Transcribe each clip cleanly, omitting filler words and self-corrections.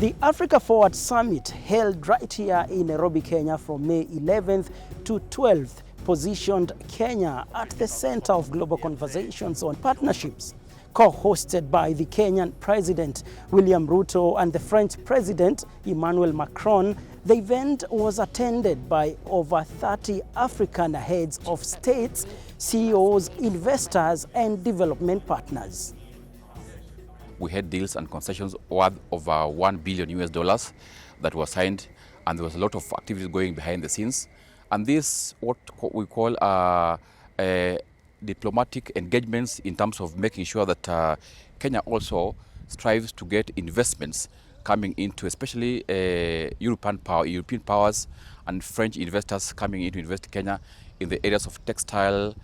The Africa Forward Summit, held right here in Nairobi, Kenya from May 11th to 12th, positioned Kenya at the center of global conversations on partnerships. Co-hosted by the Kenyan President William Ruto and the French President Emmanuel Macron, the event was attended by over 30 African heads of states, CEOs, investors, and development partners. We had deals and concessions worth over $1 billion that were signed, and there was a lot of activity going behind the scenes. And this, what we call diplomatic engagements in terms of making sure that Kenya also strives to get investments coming into, especially European powers and French investors coming in to invest in Kenya in the areas of textile,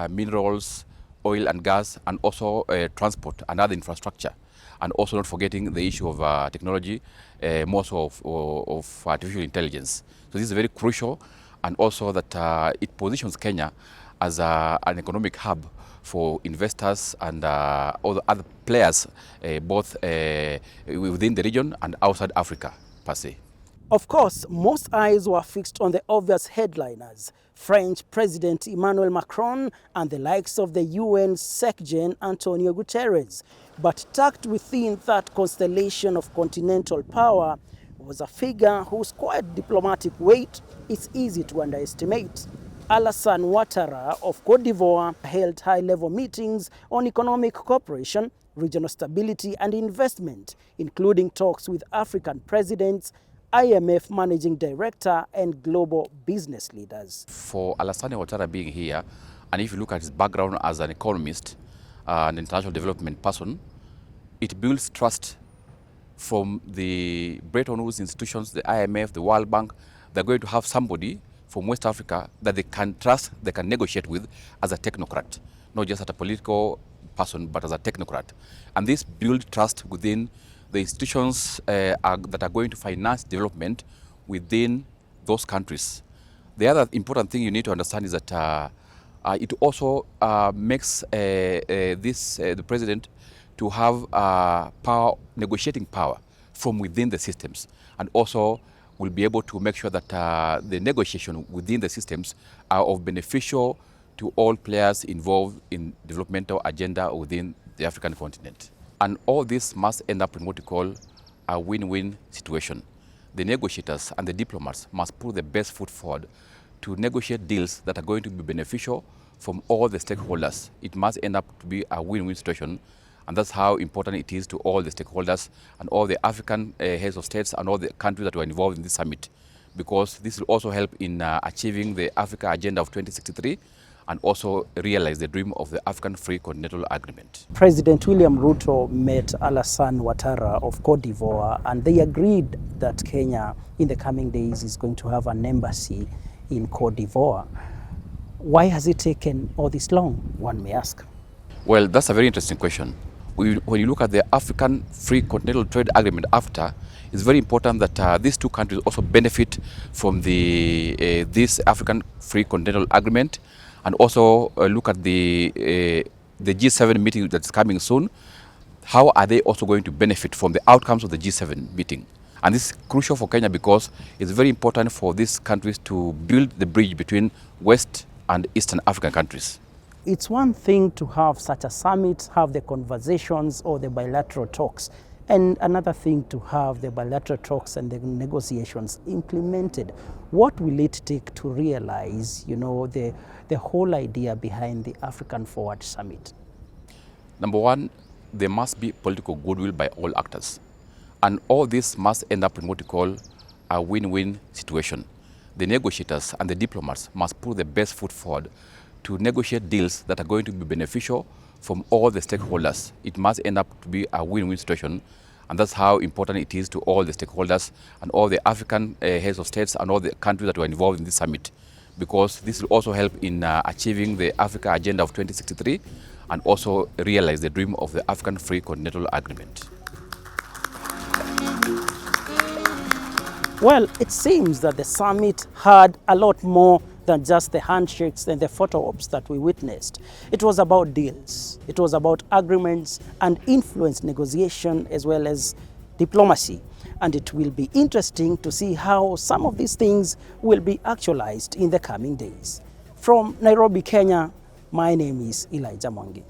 minerals, oil and gas, and also transport and other infrastructure. And also not forgetting the issue of technology, more so of artificial intelligence. So this is very crucial, and also that it positions Kenya as an economic hub for investors and all the other players, both within the region and outside Africa, per se. Of course, most eyes were fixed on the obvious headliners: French President Emmanuel Macron and the likes of the UN Secretary Antonio Guterres. But tucked within that constellation of continental power was a figure whose quiet diplomatic weight is easy to underestimate. Alassane Ouattara of Côte d'Ivoire held high-level meetings on economic cooperation, regional stability and investment, including talks with African presidents, IMF Managing Director and global business leaders. For Alassane Ouattara being here, and if you look at his background as an economist, an international development person, it builds trust from the Bretton Woods institutions, the IMF, the World Bank. They're going to have somebody from West Africa that they can trust, they can negotiate with as a technocrat, not just as a political person, but as a technocrat. And this builds trust within the institutions that are going to finance development within those countries. The other important thing you need to understand is that it also makes the president to have negotiating power from within the systems, and also will be able to make sure that the negotiation within the systems are of beneficial to all players involved in developmental agenda within the African continent. And all this must end up in what we call a win-win situation. The negotiators and the diplomats must put the best foot forward to negotiate deals that are going to be beneficial from all the stakeholders. It must end up to be a win-win situation, and that's how important it is to all the stakeholders and all the African heads of states and all the countries that were involved in this summit, because this will also help in achieving the Africa Agenda of 2063 and also realize the dream of the African Free Continental Agreement. President William Ruto met Alassane Ouattara of Côte d'Ivoire, and they agreed that Kenya in the coming days is going to have an embassy in Côte d'Ivoire. Why has it taken all this long, one may ask? Well, that's a very interesting question. When you look at the African Free Continental Trade Agreement after, it's very important that these two countries also benefit from this African Free Continental Agreement, and also look at the G7 meeting that's coming soon. How are they also going to benefit from the outcomes of the G7 meeting? And this is crucial for Kenya because it's very important for these countries to build the bridge between West and Eastern African countries. It's one thing to have such a summit, have the conversations or the bilateral talks, and another thing to have the bilateral talks and the negotiations implemented. What will it take to realize, the whole idea behind the African Forward Summit? Number one, there must be political goodwill by all actors. And all this must end up in what we call a win-win situation. The negotiators and the diplomats must put the best foot forward to negotiate deals that are going to be beneficial from all the stakeholders. It must end up to be a win-win situation, and that's how important it is to all the stakeholders and all the African heads of states and all the countries that were involved in this summit, because this will also help in achieving the Africa Agenda of 2063 and also realize the dream of the African Free Continental Agreement. Well, it seems that the summit had a lot more than just the handshakes and the photo ops that we witnessed. It was about deals, it was about agreements and influence negotiation as well as diplomacy. and it will be interesting to see how some of these things will be actualized in the coming days. From Nairobi, Kenya, my name is Elijah Mwangi.